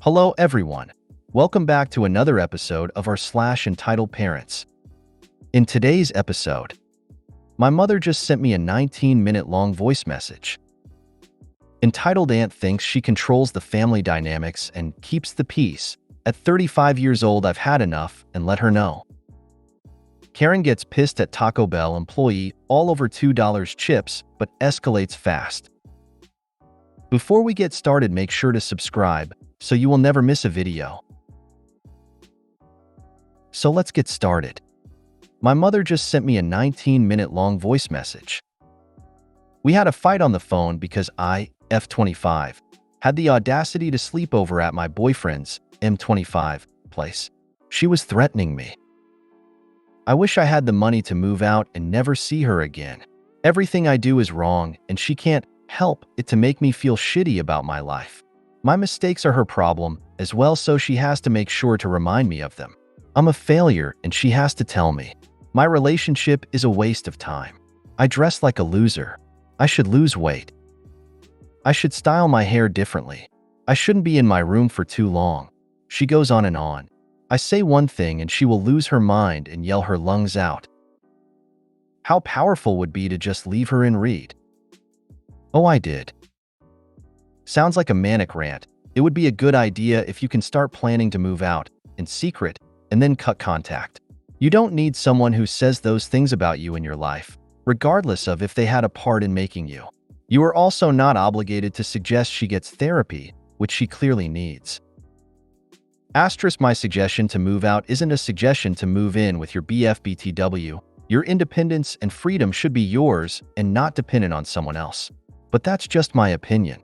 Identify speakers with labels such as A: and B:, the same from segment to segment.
A: Hello everyone. Welcome back to another episode of our entitled parents. In today's episode, my mother just sent me a 19-minute long voice message. Entitled Aunt thinks she controls the family dynamics and keeps the peace. At 35 years old, I've had enough and let her know. Karen gets pissed at Taco Bell employee all over $2 chips, but escalates fast. Before we get started, make sure to subscribe so you will never miss a video. So let's get started. My mother just sent me a 19-minute long voice message. We had a fight on the phone because I, F25, had the audacity to sleep over at my boyfriend's, M25, place. She was threatening me. I wish I had the money to move out and never see her again. Everything I do is wrong, and she can't help it to make me feel shitty about my life. My mistakes are her problem as well, so she has to make sure to remind me of them. I'm a failure, and she has to tell me. My relationship is a waste of time. I dress like a loser. I should lose weight. I should style my hair differently. I shouldn't be in my room for too long. She goes on and on. I say one thing and she will lose her mind and yell her lungs out. How powerful would be to just leave her and read? Oh, I did. Sounds like a manic rant. It would be a good idea if you can start planning to move out in secret and then cut contact. You don't need someone who says those things about you in your life, regardless of if they had a part in making you. You are also not obligated to suggest she gets therapy, which she clearly needs. Asterisk, my suggestion to move out isn't a suggestion to move in with your BFBTW. Your independence and freedom should be yours and not dependent on someone else. But that's just my opinion.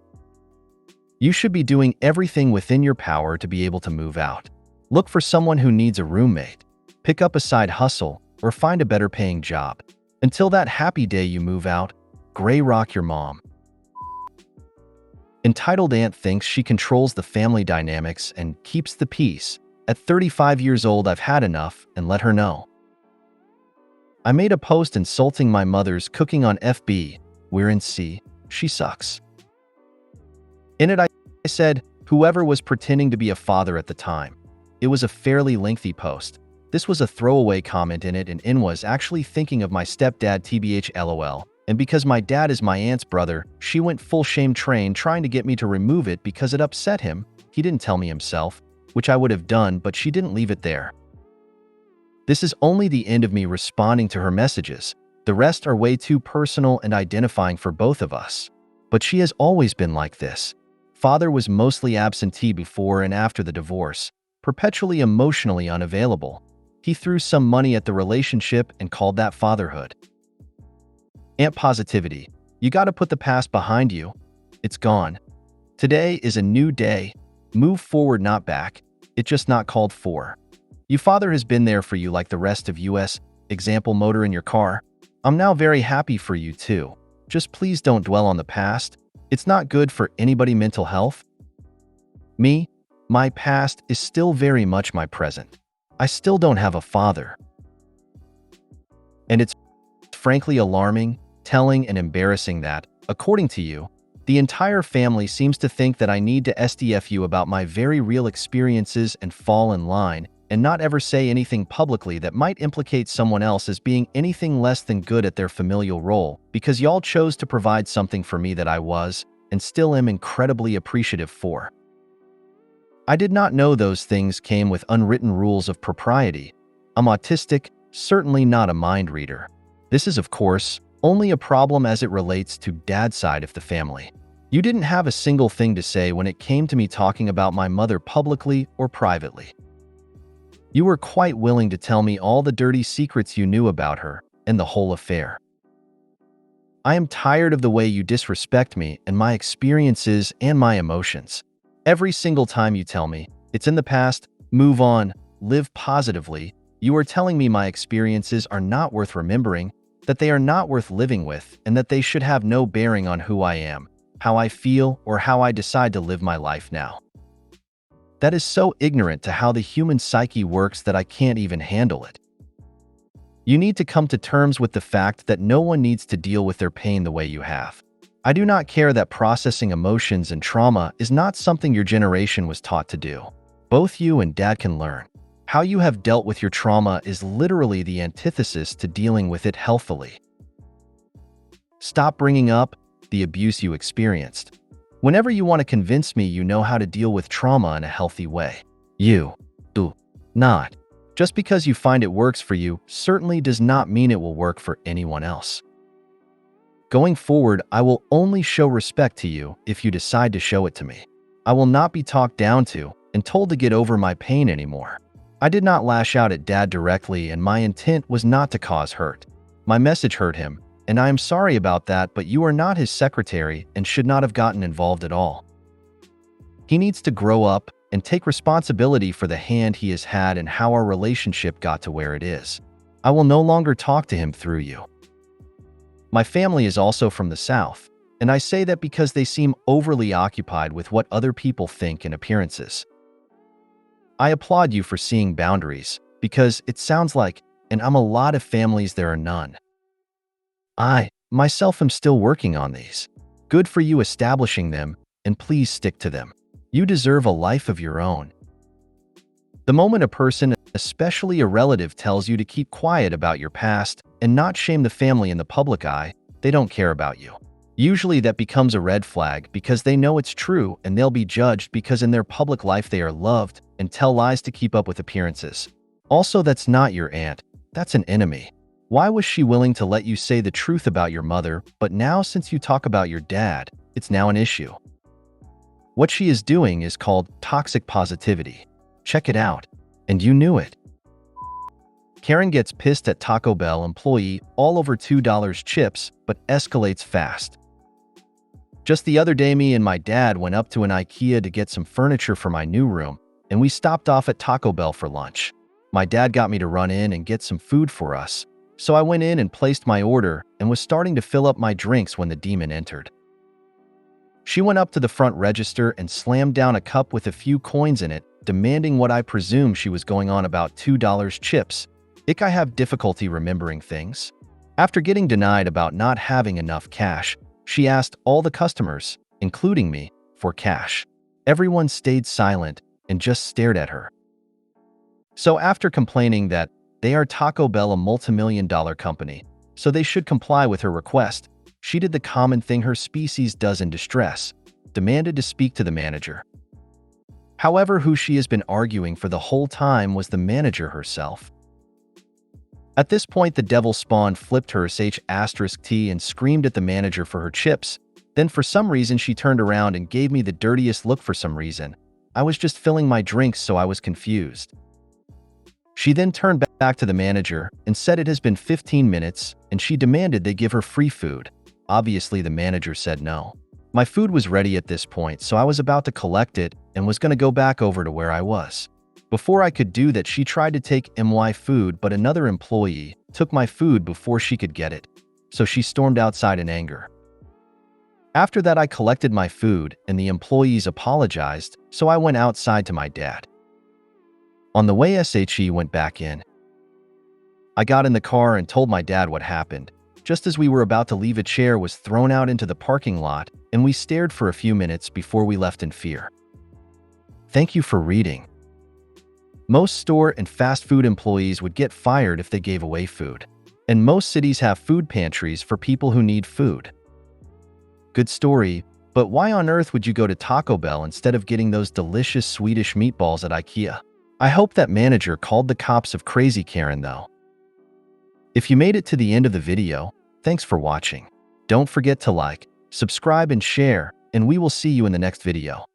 A: You should be doing everything within your power to be able to move out. Look for someone who needs a roommate, pick up a side hustle, or find a better paying job. Until that happy day you move out, gray rock your mom. Entitled Aunt thinks she controls the family dynamics and keeps the peace. At 35 years old, I've had enough and let her know. I made a post insulting my mother's cooking on FB. We're in C. She sucks. In it, I said, whoever was pretending to be a father at the time. It was a fairly lengthy post. This was a throwaway comment in it, and N was actually thinking of my stepdad TBH LOL. And because my dad is my aunt's brother, she went full shame train trying to get me to remove it because it upset him. He didn't tell me himself, which I would have done, but she didn't leave it there. This is only the end of me responding to her messages. The rest are way too personal and identifying for both of us. But she has always been like this. Father was mostly absentee before and after the divorce, perpetually emotionally unavailable. He threw some money at the relationship and called that fatherhood. Aunt positivity. You gotta put the past behind you. It's gone. Today is a new day. Move forward, not back. It's just not called for. Your father has been there for you like the rest of us. Example, motor in your car. I'm now very happy for you too. Just please don't dwell on the past. It's not good for anybody mental health. Me, my past is still very much my present. I still don't have a father. And it's frankly alarming, telling, and embarrassing that, according to you, the entire family seems to think that I need to SDF you about my very real experiences and fall in line and not ever say anything publicly that might implicate someone else as being anything less than good at their familial role, because y'all chose to provide something for me that I was, and still am, incredibly appreciative for. I did not know those things came with unwritten rules of propriety. I'm autistic, certainly not a mind reader. This is, of course, only a problem as it relates to dad's side of the family. You didn't have a single thing to say when it came to me talking about my mother publicly or privately. You were quite willing to tell me all the dirty secrets you knew about her and the whole affair. I am tired of the way you disrespect me and my experiences and my emotions. Every single time you tell me, it's in the past, move on, live positively, you are telling me my experiences are not worth remembering, that they are not worth living with, and that they should have no bearing on who I am, how I feel, or how I decide to live my life now. That is so ignorant to how the human psyche works that I can't even handle it. You need to come to terms with the fact that no one needs to deal with their pain the way you have. I do not care that processing emotions and trauma is not something your generation was taught to do. Both you and Dad can learn. How you have dealt with your trauma is literally the antithesis to dealing with it healthily. Stop bringing up the abuse you experienced. Whenever you want to convince me you know how to deal with trauma in a healthy way, you do not. Just because you find it works for you certainly does not mean it will work for anyone else. Going forward, I will only show respect to you if you decide to show it to me. I will not be talked down to and told to get over my pain anymore. I did not lash out at Dad directly, and my intent was not to cause hurt. My message hurt him, and I am sorry about that, but you are not his secretary and should not have gotten involved at all. He needs to grow up and take responsibility for the hand he has had and how our relationship got to where it is. I will no longer talk to him through you. My family is also from the South, and I say that because they seem overly occupied with what other people think and appearances. I applaud you for seeing boundaries, because it sounds like, and I'm a lot of families there are none. I, myself, am still working on these. Good for you establishing them, and please stick to them. You deserve a life of your own. The moment a person, especially a relative, tells you to keep quiet about your past and not shame the family in the public eye, they don't care about you. Usually that becomes a red flag because they know it's true and they'll be judged because in their public life they are loved and tell lies to keep up with appearances. Also, that's not your aunt, that's an enemy. Why was she willing to let you say the truth about your mother, but now since you talk about your dad, it's now an issue? What she is doing is called toxic positivity. Check it out. And you knew it. Karen gets pissed at Taco Bell employee all over $2 chips, but escalates fast. Just the other day, me and my dad went up to an IKEA to get some furniture for my new room, and we stopped off at Taco Bell for lunch. My dad got me to run in and get some food for us, so I went in and placed my order and was starting to fill up my drinks when the demon entered. She went up to the front register and slammed down a cup with a few coins in it, demanding what I presume she was going on about $2 chips. I have difficulty remembering things. After getting denied about not having enough cash, she asked all the customers, including me, for cash. Everyone stayed silent and just stared at her. So after complaining that they are Taco Bell, a multi-million-dollar company, so they should comply with her request, she did the common thing her species does in distress, demanded to speak to the manager. However, who she has been arguing for the whole time was the manager herself. At this point, the devil spawn flipped her *T and screamed at the manager for her chips. Then for some reason she turned around and gave me the dirtiest look for some reason. I was just filling my drinks, so I was confused. She then turned back to the manager and said it has been 15 minutes and she demanded they give her free food. Obviously, the manager said no. My food was ready at this point, so I was about to collect it and was going to go back over to where I was. Before I could do that, she tried to take my food, but another employee took my food before she could get it, so she stormed outside in anger. After that, I collected my food and the employees apologized, so I went outside to my dad. On the way, he went back in. I got in the car and told my dad what happened. Just as we were about to leave, a chair was thrown out into the parking lot, and we stared for a few minutes before we left in fear. Thank you for reading. Most store and fast food employees would get fired if they gave away food. And most cities have food pantries for people who need food. Good story, but why on earth would you go to Taco Bell instead of getting those delicious Swedish meatballs at IKEA? I hope that manager called the cops of Crazy Karen though. If you made it to the end of the video, thanks for watching. Don't forget to like, subscribe and share, and we will see you in the next video.